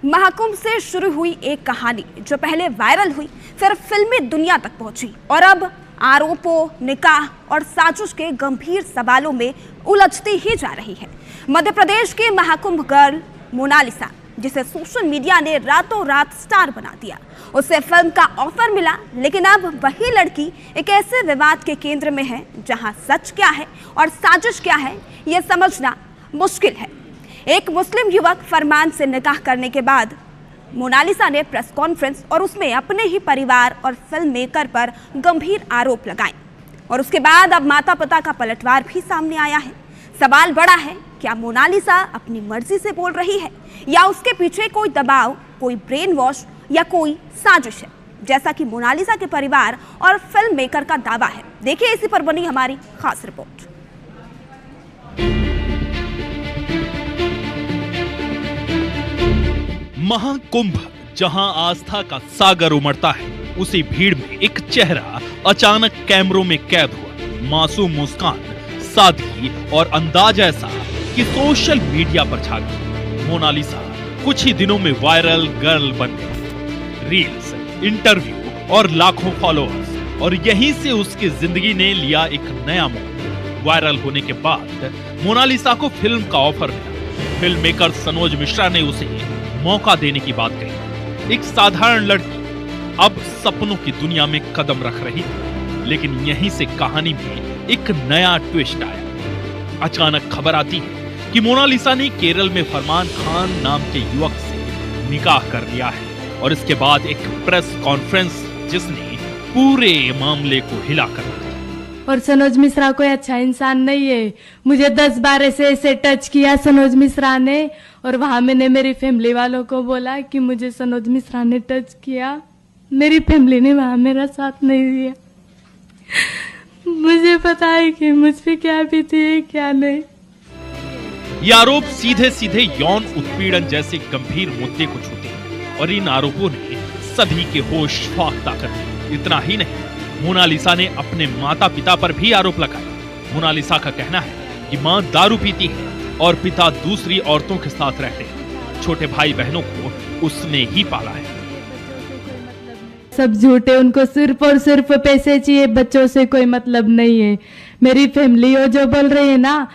महाकुंभ से शुरू हुई एक कहानी जो पहले वायरल हुई, फिर फिल्मी दुनिया तक पहुंची और अब आरोपों, निकाह और साजिश के गंभीर सवालों में उलझती ही जा रही है। मध्य प्रदेश की महाकुंभ गर्ल मोनालिसा, जिसे सोशल मीडिया ने रातों रात स्टार बना दिया, उसे फिल्म का ऑफर मिला, लेकिन अब वही लड़की एक ऐसे विवाद के केंद्र में है जहां सच क्या है और साजिश क्या है यह समझना मुश्किल है। एक मुस्लिम युवक फरमान से निकाह करने के बाद मोनालिसा ने प्रेस कॉन्फ्रेंस और उसमें अपने ही परिवार और फिल्म मेकर पर गंभीर आरोप लगाए और उसके बाद अब माता पिता का पलटवार भी सामने आया है। सवाल बड़ा है, क्या मोनालिसा अपनी मर्जी से बोल रही है या उसके पीछे कोई दबाव, कोई ब्रेन वॉश या कोई साजिश है, जैसा कि मोनालिसा के परिवार और फिल्म मेकर का दावा है। देखिए इसी पर बनी हमारी खास रिपोर्ट। महाकुंभ जहां आस्था का सागर उमड़ता है, उसी भीड़ में एक चेहरा अचानक कैमरों में कैद हुआ। मासूम मुस्कान, सादगी और अंदाज ऐसा कि सोशल मीडिया पर छा गई। मोनालिसा कुछ ही दिनों में वायरल गर्ल बन गई। रील्स, इंटरव्यू और लाखों फॉलोअर्स, और यहीं से उसकी जिंदगी ने लिया एक नया मोड़। वायरल होने के बाद मोनालिसा को फिल्म का ऑफर मिला। फिल्म मेकर सनोज मिश्रा ने उसे मौका देने की बात कही। एक साधारण लड़की अब सपनों की दुनिया में कदम रख रही थी, लेकिन यहीं से कहानी में एक नया ट्विस्ट आया। अचानक खबर आती है कि मोनालिसा ने केरल में फरमान खान नाम के युवक से निकाह कर लिया है और इसके बाद एक प्रेस कॉन्फ्रेंस जिसने पूरे मामले को हिला कर रखा। और सनोज मिश्रा कोई अच्छा इंसान नहीं है। मुझे 10-12 से ऐसे टच किया सनोज मिश्रा ने, और वहां मैंने मेरी फैमिली वालों को बोला कि मुझे सनोज मिश्रा ने टच किया। मेरी फैमिली ने वहां मेरा साथ नहीं दिया। मुझे पता है कि मुझ पे क्या बीती है क्या नहीं। ये आरोप सीधे सीधे यौन उत्पीड़न जैसे गंभीर मुद्दे को छूते हैं और इन आरोपों ने सभी के होश फाख्ता कर दिए। इतना ही नहीं, मोनालिसा ने अपने माता पिता पर भी आरोप लगाए। मोनालिसा का कहना है कि मां दारू पीती है और पिता दूसरी औरतों के साथ रहते हैं। छोटे भाई बहनों को उसने ही पाला है। सब झूठे, उनको सिर्फ और सिर्फ पैसे चाहिए, बच्चों से कोई मतलब नहीं है। मेरी फैमिली वो जो बोल रही है ना,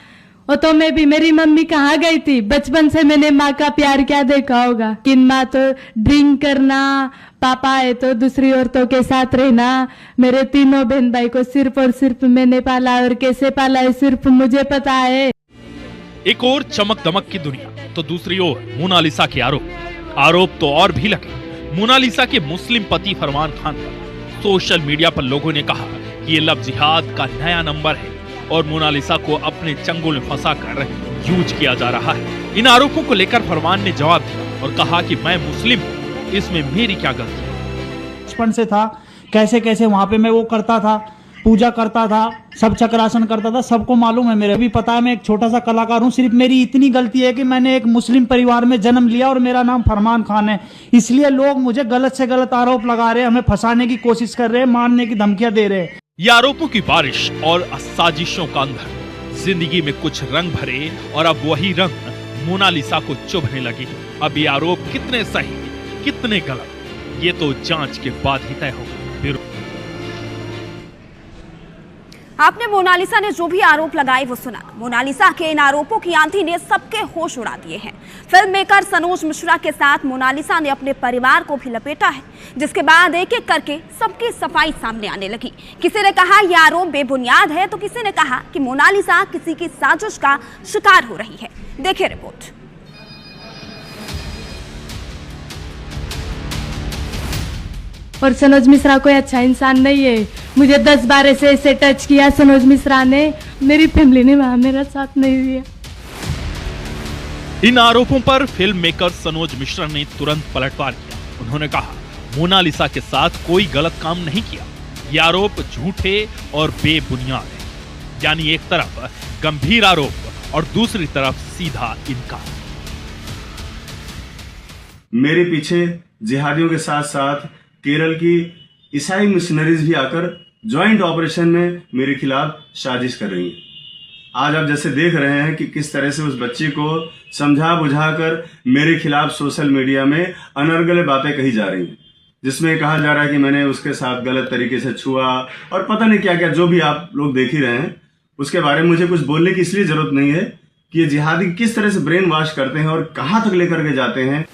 वो तो मैं भी, मेरी मम्मी कहाँ गई थी? बचपन से मैंने माँ का प्यार क्या देखा होगा कि माँ तो ड्रिंक करना, पापा है तो दूसरी औरतों के साथ रहना। मेरे तीनों बहन भाई को सिर्फ और सिर्फ मैंने पाला, और कैसे पाला है सिर्फ मुझे पता है। एक और चमक दमक की दुनिया तो दूसरी ओर मोनालिसा के आरोप तो और भी लगे। मोनालिसा के मुस्लिम पति फरमान खान पर सोशल मीडिया पर लोगों ने कहा कि ये लव जिहाद का नया नंबर है और मोनालिसा को अपने चंगुल में फंसाकर यूज किया जा रहा है। इन आरोपों को लेकर फरमान ने जवाब दिया और कहा कि मैं मुस्लिम हूँ, इसमें मेरी क्या गलती है। बचपन से था, कैसे कैसे वहां पे मैं वो करता था, पूजा करता था, सब चक्रासन करता था, सबको मालूम है, मेरे भी पता है। मैं एक छोटा सा कलाकार हूँ। सिर्फ मेरी इतनी गलती है कि मैंने एक मुस्लिम परिवार में जन्म लिया और मेरा नाम फरमान खान है। इसलिए लोग मुझे गलत से गलत आरोप लगा रहे हैं, हमें फंसाने की कोशिश कर रहे हैं, मारने की धमकियां दे रहे हैं। ये आरोपों की बारिश और साजिशों का अंधर जिंदगी में कुछ रंग भरे और अब वही रंग मोनालिसा को चुभने लगे। अब ये आरोप कितने सही, कितने गलत, ये तो जांच के बाद ही तय होगा। आपने मोनालिसा ने जो भी आरोप लगाए वो सुना। मोनालिसा के इन आरोपों की आंधी ने सबके होश उड़ा दिए हैं। फिल्म मेकर सनोज मिश्रा के साथ मोनालिसा ने अपने परिवार को भी लपेटा है, जिसके बाद एक एक करके सबकी सफाई सामने आने लगी। किसी ने कहा यह आरोप बेबुनियाद है, तो किसी ने कहा कि मोनालिसा किसी की साजिश का शिकार हो रही है। देखिए रिपोर्ट। और सनोज मिश्रा कोई अच्छा इंसान नहीं है। मुझे 10-12 से ऐसे टच किया सनोज मिश्रा ने, मेरी फैमिली ने वहां मेरा साथ नहीं दिया। इन आरोपों पर फिल्म मेकर सनोज मिश्रा ने तुरंत पलटवार किया। उन्होंने कहा मोनालिसा के साथ कोई गलत काम नहीं किया, ये आरोप झूठे और बेबुनियाद है। यानी एक तरफ गंभीर आरोप और दूसरी तरफ सीधा इनकार। मेरे पीछे जिहादियों के साथ साथ केरल की ईसाई मिशनरीज भी आकर ज्वाइंट ऑपरेशन में मेरे खिलाफ साजिश कर रही हैं। आज आप जैसे देख रहे हैं कि किस तरह से उस बच्ची को समझा बुझा कर मेरे खिलाफ सोशल मीडिया में अनर्गल बातें कही जा रही हैं, जिसमें कहा जा रहा है कि मैंने उसके साथ गलत तरीके से छुआ और पता नहीं क्या क्या, जो भी आप लोग देख ही रहे हैं। उसके बारे में मुझे कुछ बोलने की इसलिए जरूरत नहीं है कि ये जिहादी किस तरह से ब्रेन वॉश करते हैं और कहां तक लेकर के जाते हैं।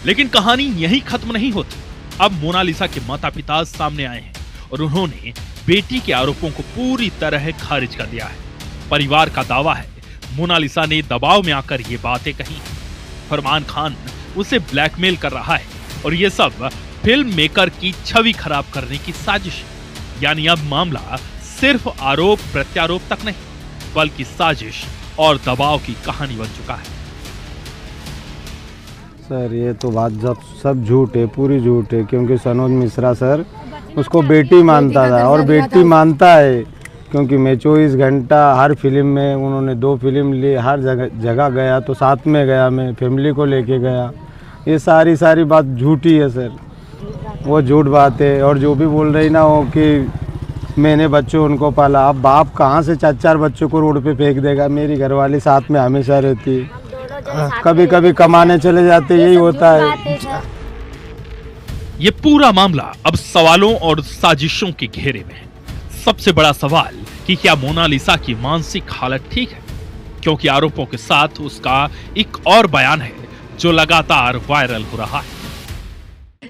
लेकिन कहानी यहीं खत्म नहीं होती। अब मोनालिसा के माता पिता सामने आए हैं और उन्होंने बेटी के आरोपों को पूरी तरह खारिज कर दिया है। परिवार का दावा है मोनालिसा ने दबाव में आकर ये बातें कही। फरमान खान उसे ब्लैकमेल कर रहा है और ये सब फिल्म मेकर की छवि खराब करने की साजिश है। यानी अब मामला सिर्फ आरोप प्रत्यारोप तक नहीं, बल्कि साजिश और दबाव की कहानी बन चुका है। सर ये तो बात सब झूठ है, पूरी झूठ है, क्योंकि सनोज मिश्रा सर उसको बेटी मानता था और बेटी मानता है, क्योंकि मैं 24 घंटा हर फिल्म में, उन्होंने 2 फिल्म ली, हर जगह गया तो साथ में गया, मैं फैमिली को लेके गया। ये सारी बात झूठी है सर, वो झूठ बात है। और जो भी बोल रही ना वो कि मैंने बच्चों उनको पाला, अब बाप कहाँ से 4 बच्चों को रोड पे फेंक देगा। मेरी घरवाली साथ में हमेशा रहती है, कभी कभी कमाने चले जाते, यही होता है। ये पूरा मामला अब सवालों और साजिशों के घेरे में है। सबसे बड़ा सवाल कि क्या मोनालिसा की मानसिक हालत ठीक है, क्योंकि आरोपों के साथ उसका एक और बयान है जो लगातार वायरल हो रहा है।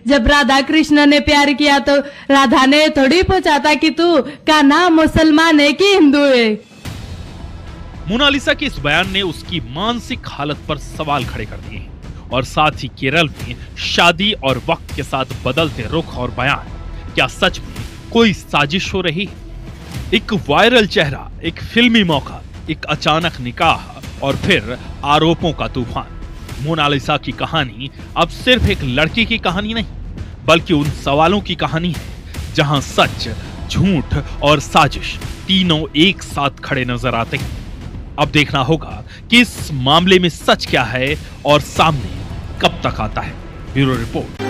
जब राधा कृष्ण ने प्यार किया तो राधा ने थोड़ी पूछा था कि तू का नाम मुसलमान है कि हिंदू है। मोनालिसा के इस बयान ने उसकी मानसिक हालत पर सवाल खड़े कर दिए हैं और साथ ही केरल में शादी और वक्त के साथ बदलते रुख और बयान, क्या सच में कोई साजिश हो रही है? एक वायरल चेहरा, एक फिल्मी मौका, एक अचानक निकाह और फिर आरोपों का तूफान। मोनालिसा की कहानी अब सिर्फ एक लड़की की कहानी नहीं, बल्कि उन सवालों की कहानी है जहां सच, झूठ और साजिश तीनों एक साथ खड़े नजर आते हैं। अब देखना होगा कि इस मामले में सच क्या है और सामने कब तक आता है। Bureau report.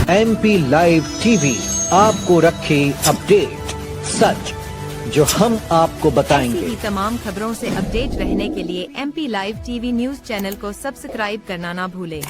MP live TV आपको रखे अपडेट, सच जो हम आपको बताएंगे। ऐसी ही तमाम खबरों से अपडेट रहने के लिए MP live TV news channel को सब्सक्राइब करना ना भूलें।